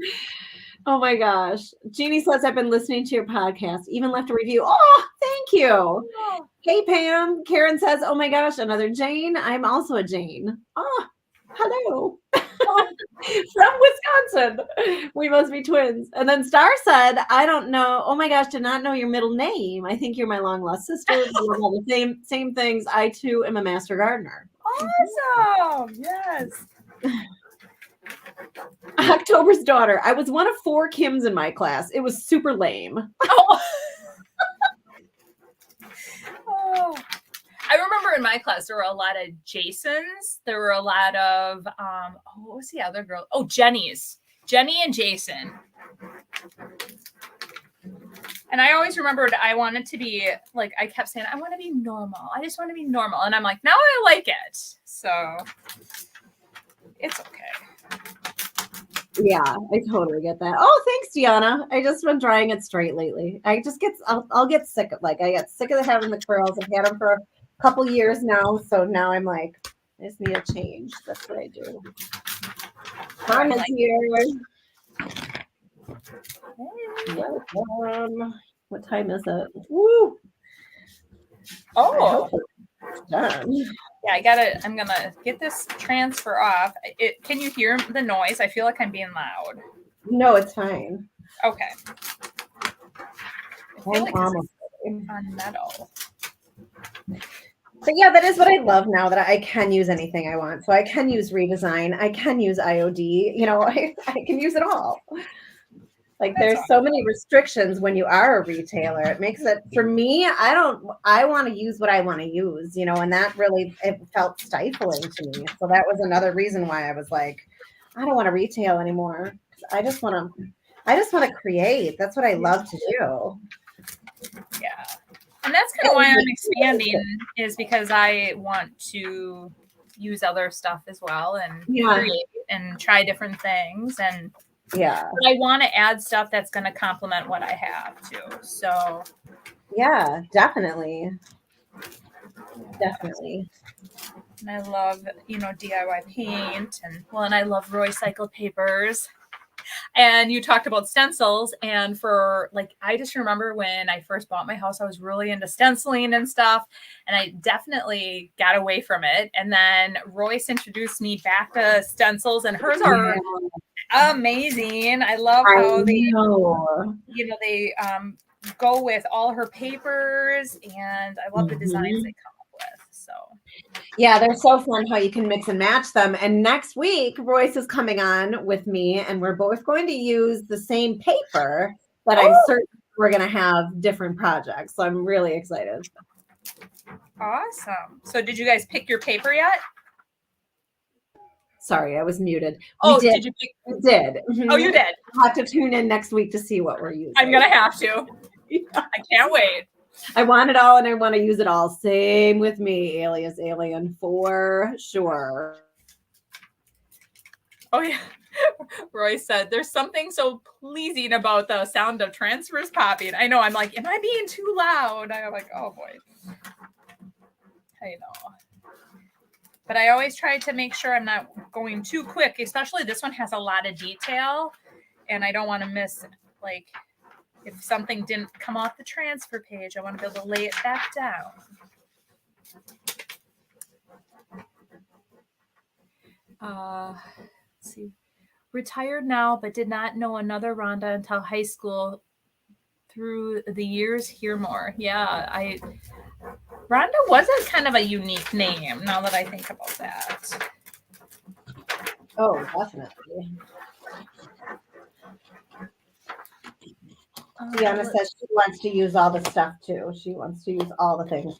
Oh my gosh. Jeannie says, I've been listening to your podcast, even left a review. Oh, thank you. Oh. Hey, Pam. Karen says, oh my gosh, another Jane. I'm also a Jane. Oh, hello. From Wisconsin. We must be twins. And then Star said, I don't know. Oh my gosh, did not know your middle name. I think you're my long lost sister. the same things. I too am a master gardener. Awesome. Yes. October's daughter. I was one of 4 Kims in my class. It was super lame. Oh. Oh. I remember in my class, there were a lot of Jasons. There were a lot of, what was the other girl? Oh, Jenny's. Jenny and Jason. And I always remembered I wanted to be, like, I kept saying, I want to be normal. I just want to be normal. And I'm like, now I like it. So it's okay. Yeah, I totally get that. Oh, thanks, Deanna. I just been drying it straight lately. I'll get sick of, I get sick of having the curls. I've had them for a couple years now. So now I'm like, I just need a change. That's what I do. Connor's here. Welcome. What time is it? Woo! Oh. Done. Yeah, I'm gonna get this transfer off. Can you hear the noise? I feel like I'm being loud. No, it's fine. Okay. I feel like this is on metal. But yeah, that is what I love now, that I can use anything I want. So I can use redesign. I can use IOD. I can use it all. Like there's so many restrictions when you are a retailer. It makes it, for me, I want to use what I want to use, and that really, it felt stifling to me. So that was another reason why I was like, I don't want to retail anymore. I just want to create. That's what I love to do. Yeah. And that's kind of why I'm expanding, is because I want to use other stuff as well and create and try different things. And yeah, but I want to add stuff that's going to complement what I have too. So yeah, definitely. And I love, DIY paint and I love recycled papers. And you talked about stencils, and I just remember when I first bought my house, I was really into stenciling and stuff, and I definitely got away from it. And then Royce introduced me back to stencils, and hers are amazing. I love how they go with all her papers, and I love the designs they come up with. So yeah, they're so fun how you can mix and match them. And next week, Royce is coming on with me, and we're both going to use the same paper, but I'm certain we're going to have different projects. So I'm really excited. Awesome. So did you guys pick your paper yet? Sorry, I was muted. Did you pick? We did. Oh, you did? I'll have to tune in next week to see what we're using. I'm going to have to. I can't wait. I want it all, and I want to use it all. Same with me, Alias Alien, for sure. Oh, yeah. Roy said, there's something so pleasing about the sound of transfers popping. I know. I'm like, am I being too loud? I'm like, oh, boy. I know. But I always try to make sure I'm not going too quick, especially this one has a lot of detail, and I don't want to miss, if something didn't come off the transfer page, I want to be able to lay it back down. Let's see. Retired now, but did not know another Rhonda until high school. Through the years, hear more. Yeah, Rhonda was a kind of a unique name, now that I think about that. Oh, definitely. Deanna says she wants to use all the stuff too. She wants to use all the things.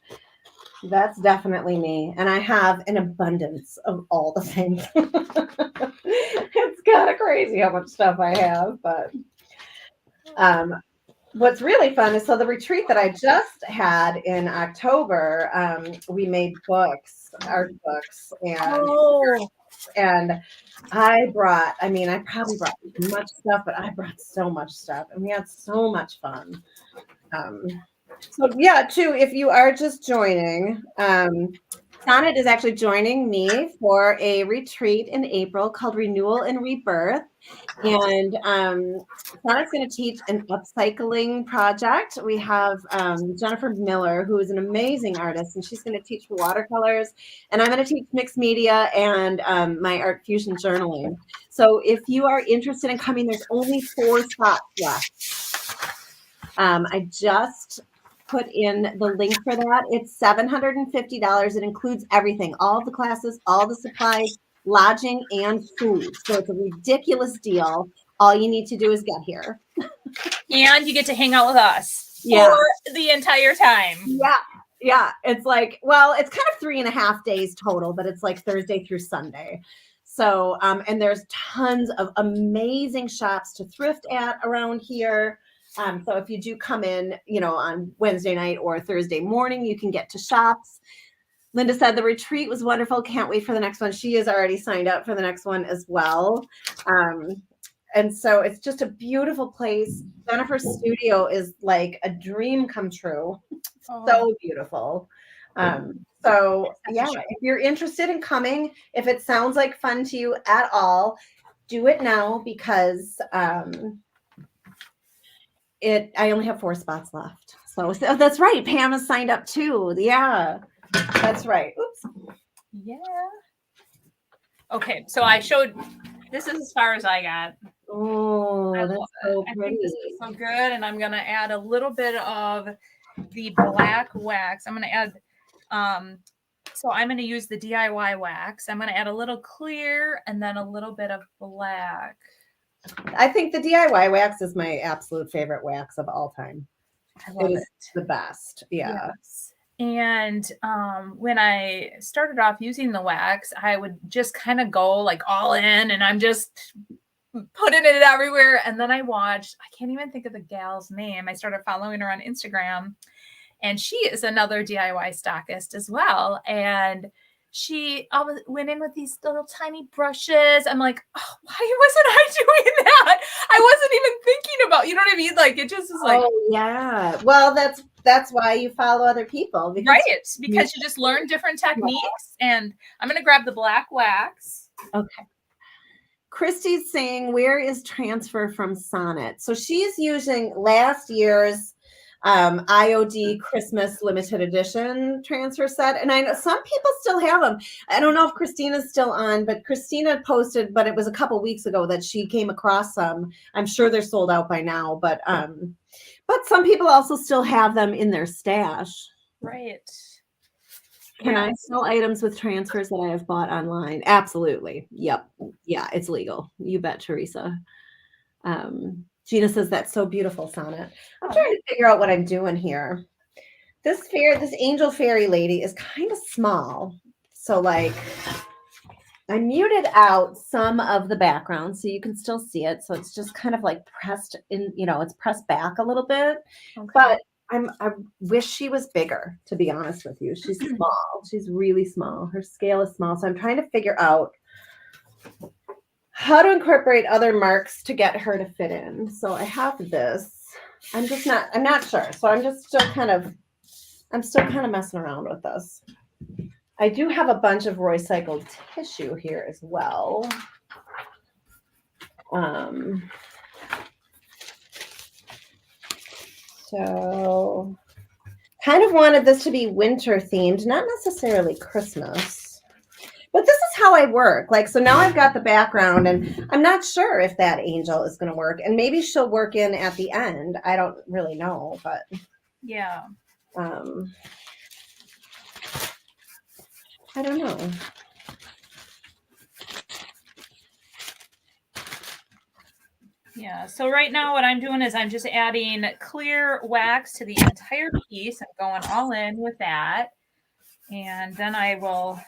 That's definitely me. And I have an abundance of all the things. It's kind of crazy how much stuff I have, but what's really fun is, so the retreat that I just had in October, we made books, art books, and I probably brought much stuff, but I brought so much stuff, and we had so much fun. So yeah, too, if you are just joining, Sonnet is actually joining me for a retreat in April called Renewal and Rebirth. And Sonnet's going to teach an upcycling project. We have Jennifer Miller, who is an amazing artist, and she's going to teach watercolors. And I'm going to teach mixed media and my ArtFusion journaling. So if you are interested in coming, there's only 4 spots left. I just put in the link for that. It's $750. It includes everything, all the classes, all the supplies, lodging, and food. So it's a ridiculous deal. All you need to do is get here. And you get to hang out with us for the entire time. Yeah. It's like, well, it's kind of 3.5 days total, but it's like Thursday through Sunday. So, and there's tons of amazing shops to thrift at around here. So if you do come in, on Wednesday night or Thursday morning, you can get to shops. Linda said the retreat was wonderful. Can't wait for the next one. She is already signed up for the next one as well. And so it's just a beautiful place. Jennifer's studio is like a dream come true. So beautiful. So yeah, if you're interested in coming, if it sounds like fun to you at all, do it now, because I only have 4 spots left. So that's right. Pam has signed up too. Yeah, that's right. Oops. Yeah. Okay, so I showed, this is as far as I got. Oh, that's so pretty. I think this is so good. And I'm going to add a little bit of the black wax. I'm going to add, so I'm going to use the DIY wax. I'm going to add a little clear and then a little bit of black. I think the DIY wax is my absolute favorite wax of all time. I love it. It's the best. Yeah. Yes. And when I started off using the wax, I would just kind of go like all in, and I'm just putting it everywhere. And then I can't even think of the gal's name. I started following her on Instagram, and she is another DIY stockist as well. And she went in with these little tiny brushes. I'm like, oh, why wasn't I doing that? I wasn't even thinking about, you know what I mean? Like, it just is like, oh yeah. Well, that's why you follow other people. Because you just learn different techniques. And I'm going to grab the black wax. Okay. Christy's saying, where is transfer from Sonnet? So she's using last year's IOD Christmas limited edition transfer set. And I know some people still have them. I don't know if Christina's still on, but Christina posted, but it was a couple weeks ago that she came across some. I'm sure they're sold out by now, but some people also still have them in their stash. Right. Can I sell items with transfers that I have bought online? Absolutely. Yep. Yeah, it's legal. You bet, Teresa. Gina says, that's so beautiful, Sonnet. I'm trying to figure out what I'm doing here. This angel fairy lady is kind of small. So like, I muted out some of the background so you can still see it. So it's just kind of like pressed in, it's pressed back a little bit. Okay. But I wish she was bigger, to be honest with you. She's small. She's really small. Her scale is small. So I'm trying to figure out how to incorporate other marks to get her to fit in. So I have this. I'm not sure. So I'm still kind of messing around with this. I do have a bunch of recycled tissue here as well. So kind of wanted this to be winter themed, not necessarily Christmas. But this is how I work. Like, so now I've got the background and I'm not sure if that angel is going to work. And maybe she'll work in at the end. I don't really know, but yeah. I don't know. Yeah, so right now what I'm doing is I'm just adding clear wax to the entire piece. I'm going all in with that. And then I will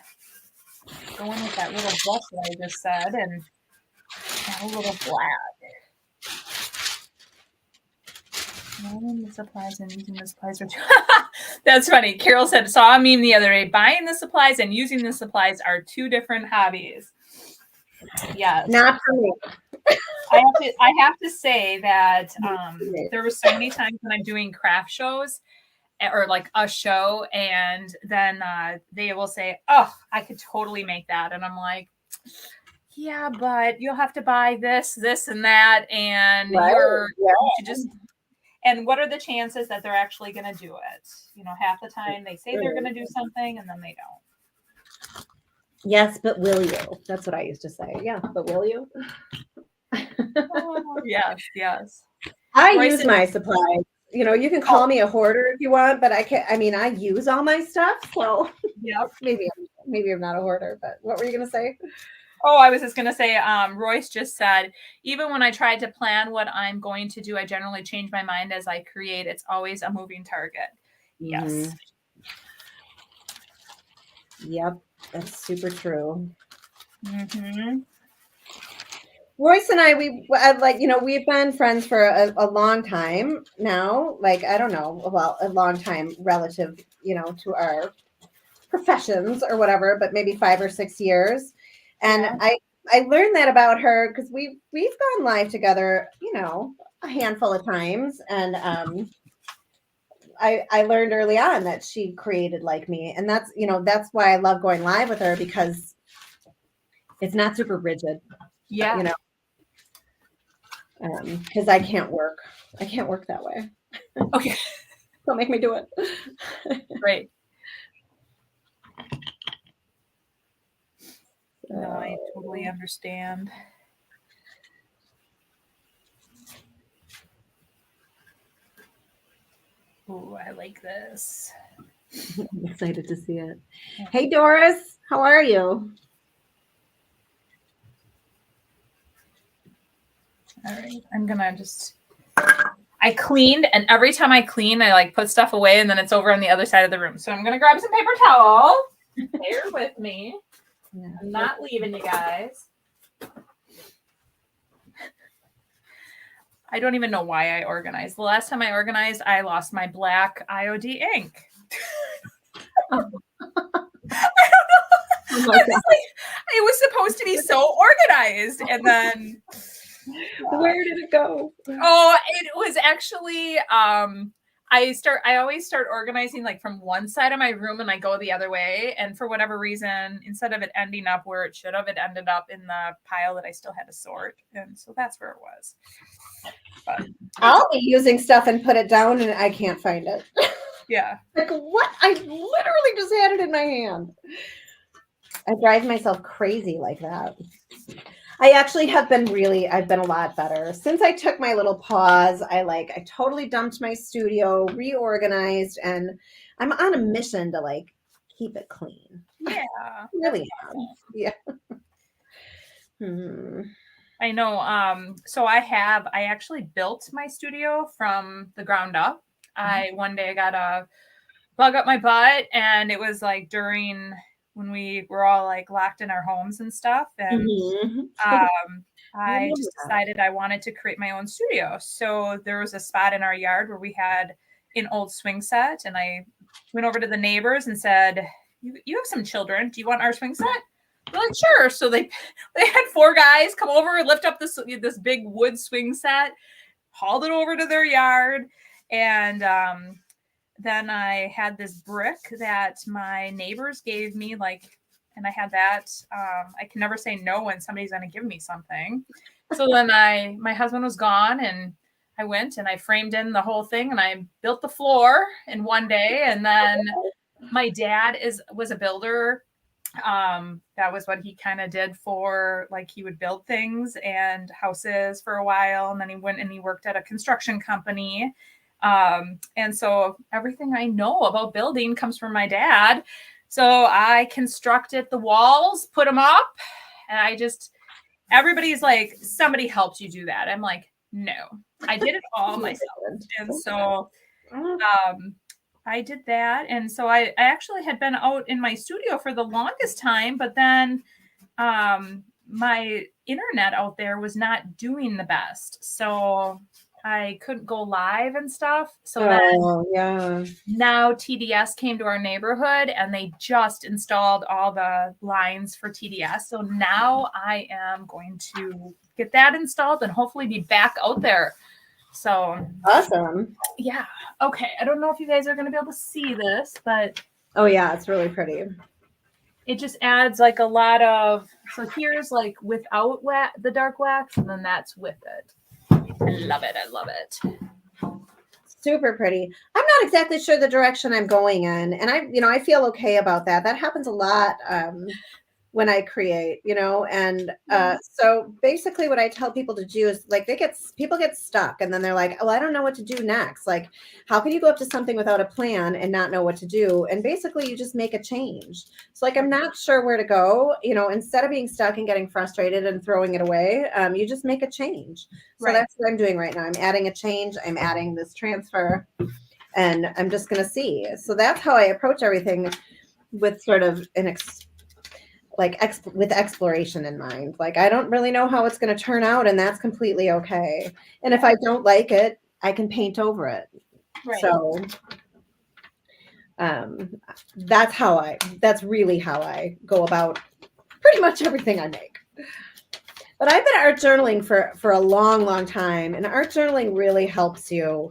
go in with that little brush that I just said and add a little black. Buying the supplies and using the supplies. That's funny. Carol said, saw a meme the other day, buying the supplies and using the supplies are two different hobbies. Yes. Not for me. I have to say that there were so many times when I'm doing craft shows or like a show, and then they will say, oh, I could totally make that. And I'm like, yeah, but you'll have to buy this, and that. And you should just, and what are the chances that they're actually going to do it? You know, half the time they say they're going to do something and then they don't. Yes, but will you? That's what I used to say. Yeah, but will you? Oh, yes. I use my supplies. You know, you can call me a hoarder if you want, but I can't. I mean, I use all my stuff. So yeah, maybe I'm not a hoarder. But what were you going to say? Oh, I was just going to say, Royce just said, even when I tried to plan what I'm going to do, I generally change my mind as I create. It's always a moving target. Mm-hmm. Yes. Yep, that's super true. Mm-hmm. Royce and I, we've been friends for a long time now. Like, I don't know, well, a long time relative, to our professions or whatever, but maybe 5 or 6 years. And yeah. I learned that about her because we've gone live together, a handful of times. And I learned early on that she created like me. And that's why I love going live with her, because it's not super rigid. Yeah. Because I can't work that way. Okay. Don't make me do it. Great. No, I totally understand. Oh, I like this. I'm excited to see it. Hey, Doris, how are you? All right, I'm gonna I cleaned, and every time I clean, I like put stuff away, and then it's over on the other side of the room. So I'm gonna grab some paper towel. Bear with me. Yeah. I'm not leaving you guys. I don't even know why I organized. The last time I organized, I lost my black IOD ink. I don't know. Oh it was supposed to be so organized, and then where did it go? Oh, it was actually I always start organizing like from one side of my room and I go the other way. And for whatever reason, instead of it ending up where it should have, it ended up in the pile that I still had to sort. And so that's where it was. But I'll be using stuff and put it down and I can't find it. Yeah. Like what? I literally just had it in my hand. I drive myself crazy like that. I actually I've been a lot better. Since I took my little pause, I totally dumped my studio, reorganized, and I'm on a mission to keep it clean. Yeah. Really. Yeah. I know. So I actually built my studio from the ground up. One day I got a bug up my butt, and it was like during when we were all locked in our homes and stuff. And I just decided I wanted to create my own studio. So there was a spot in our yard where we had an old swing set, and I went over to the neighbors and said, you have some children. Do you want our swing set? They're like, sure. So they had 4 guys come over, lift up this big wood swing set, hauled it over to their yard. And then I had this brick that my neighbors gave me, and I had that. I can never say no when somebody's going to give me something. So then my husband was gone, and I went and I framed in the whole thing and I built the floor in one day. And then my dad was a builder. That was what he kind of did for, like, he would build things and houses for a while. And then he went and he worked at a construction company. And so everything I know about building comes from my dad. So I constructed the walls, put them up, and everybody's like, somebody helped you do that. I'm like, no, I did it all myself. And so I did that. And so I actually had been out in my studio for the longest time, but then my internet out there was not doing the best. So I couldn't go live and stuff. So now TDS came to our neighborhood and they just installed all the lines for TDS. So now I am going to get that installed and hopefully be back out there. So awesome. Yeah. Okay. I don't know if you guys are going to be able to see this, but oh yeah, it's really pretty. It just adds like a lot of, so here's like without the dark wax, and then that's with it. I love it. I love it. Super pretty. I'm not exactly sure the direction I'm going in, and I feel okay about that. That happens a lot when I create, and so basically what I tell people to do is, like, people get stuck and then they're like, oh, I don't know what to do next. Like, how can you go up to something without a plan and not know what to do? And basically you just make a change. So like, I'm not sure where to go, instead of being stuck and getting frustrated and throwing it away, you just make a change. So that's what I'm doing right now. I'm adding a change. I'm adding this transfer and I'm just going to see. So that's how I approach everything, with sort of with exploration in mind. Like, I don't really know how it's going to turn out, and that's completely okay. And if I don't like it, I can paint over it. Right. So that's really how I go about pretty much everything I make. But I've been art journaling for a long, long time, and art journaling really helps you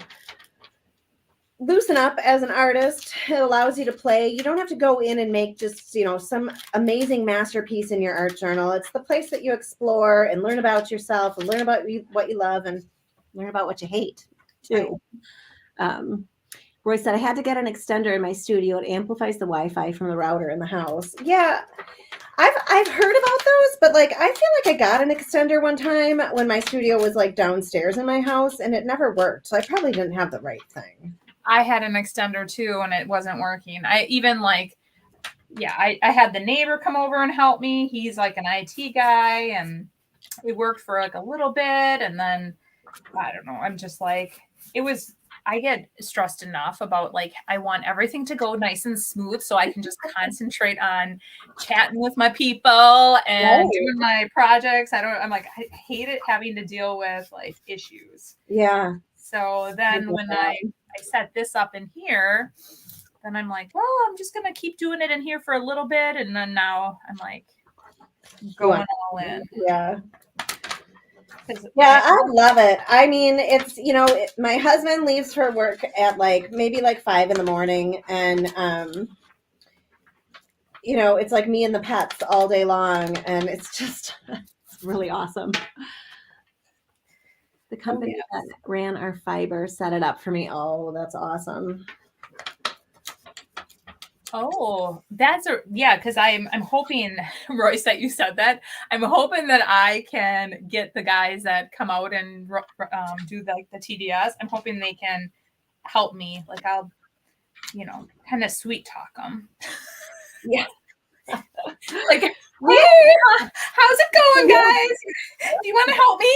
loosen up as an artist. It allows you to play. You don't have to go in and make just, some amazing masterpiece in your art journal. It's the place that you explore and learn about yourself and learn about what you love and learn about what you hate too. Roy said, I had to get an extender in my studio. It amplifies the Wi-Fi from the router in the house. Yeah, I've heard about those, but like, I feel like I got an extender one time when my studio was like downstairs in my house and it never worked. So I probably didn't have the right thing. I had an extender too, and it wasn't working. I had the neighbor come over and help me. He's like an IT guy, and it worked for like a little bit. And then, I don't know, I'm just like, I get stressed enough about, like, I want everything to go nice and smooth so I can just concentrate on chatting with my people and doing my projects. I'm like, I hate it having to deal with like issues. Yeah. So then when I set this up in here, then I'm like, well, I'm just going to keep doing it in here for a little bit. And then now I'm like going all in. Yeah. Yeah, I love it. I mean, it's, my husband leaves for work at maybe 5 a.m. and, it's like me and the pets all day long. And it's just, it's really awesome. The company that ran our fiber set it up for me. Oh, that's awesome. Oh, because I'm hoping, Royce, that you said that. I'm hoping that I can get the guys that come out and do the TDS. I'm hoping they can help me. Like, I'll, kind of sweet talk them. Yeah. Like, hey, how's it going, guys? Do you want to help me?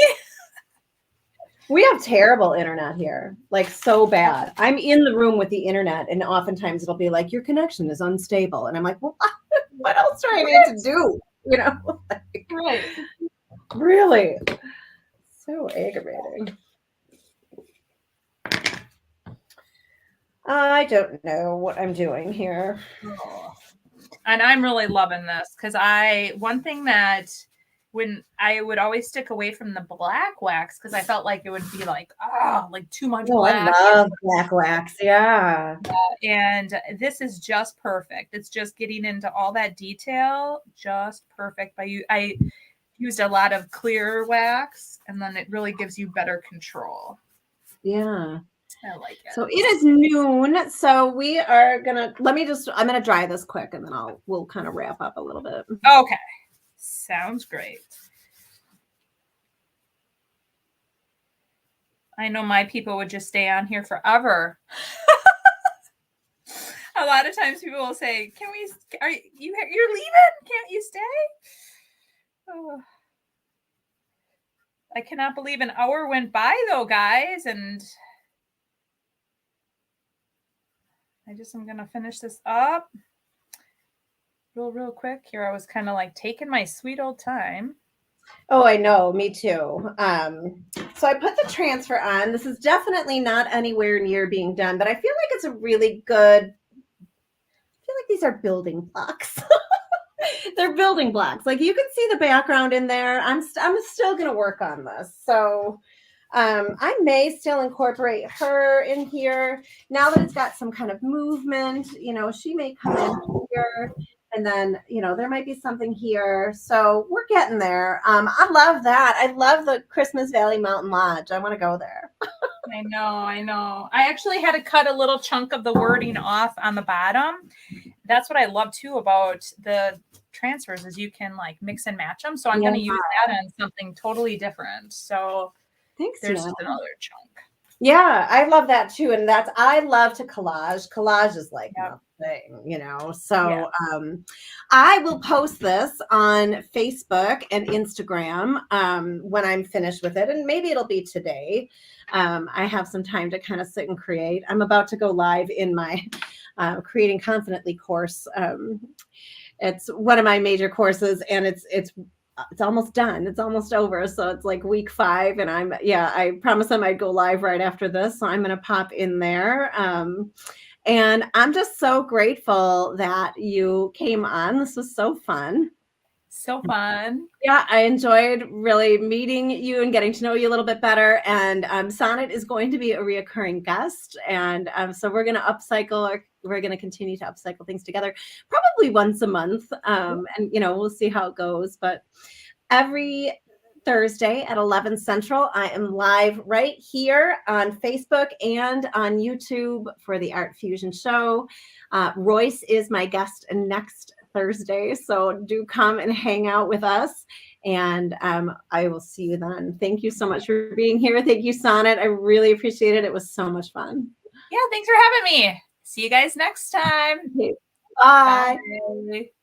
We have terrible internet here, like so bad. I'm in the room with the internet, and oftentimes it'll be like, your connection is unstable. And I'm like, well, what else do I need to do? Right. Really? So aggravating. I don't know what I'm doing here. And I'm really loving this because one thing that when I would always stick away from the black wax because I felt like it would be like too much black. I love black wax. Yeah. And this is just perfect. It's just getting into all that detail, just perfect. I used a lot of clear wax, and then it really gives you better control. Yeah. I like it. So it is noon. So we are gonna I'm gonna dry this quick and then we'll kind of wrap up a little bit. Okay. Sounds great. I know my people would just stay on here forever. A lot of times people will say, you're leaving? Can't you stay? Oh. I cannot believe an hour went by though, guys. And I'm going to finish this up real quick here. I was kind of like taking my sweet old time. Oh, I know. Me too. So I put the transfer on. This is definitely not anywhere near being done, but I feel like it's a really good, I feel like these are building blocks. They're building blocks. Like you can see the background in there. I'm still going to work on this. So I may still incorporate her in here now that it's got some kind of movement. You know, she may come in here and then, you know, there might be something here. So we're getting there. I love that. I love the Christmas Valley Mountain Lodge. I want to go there. I know. I actually had to cut a little chunk of the wording off on the bottom. That's what I love too about the transfers is you can like mix and match them. So I'm going to use that on something totally different. So thanks. There's just another chunk. Yeah, I love that too. And I love to collage. Collage is like my thing, you know. So I will post this on Facebook and Instagram when I'm finished with it. And maybe it'll be today. I have some time to kind of sit and create. I'm about to go live in my Creating Confidently course. It's one of my major courses and it's almost done. It's almost over. So it's like week 5 and I promised them I'd go live right after this. So I'm going to pop in there. And I'm just so grateful that you came on. This was so fun. So fun. Yeah, I enjoyed really meeting you and getting to know you a little bit better. And Sonnet is going to be a reoccurring guest. And so we're going to upcycle, we're going to continue to upcycle things together, probably once a month. And, you know, we'll see how it goes. But every Thursday at 11 Central, I am live right here on Facebook and on YouTube for the Art Fusion show. Royce is my guest next Thursday, so do come and hang out with us, and I will see you then. Thank you so much for being here. Thank you, Sonnet. I really appreciate it. It was so much fun. Yeah, thanks for having me. See you guys next time. Okay. Bye. Bye.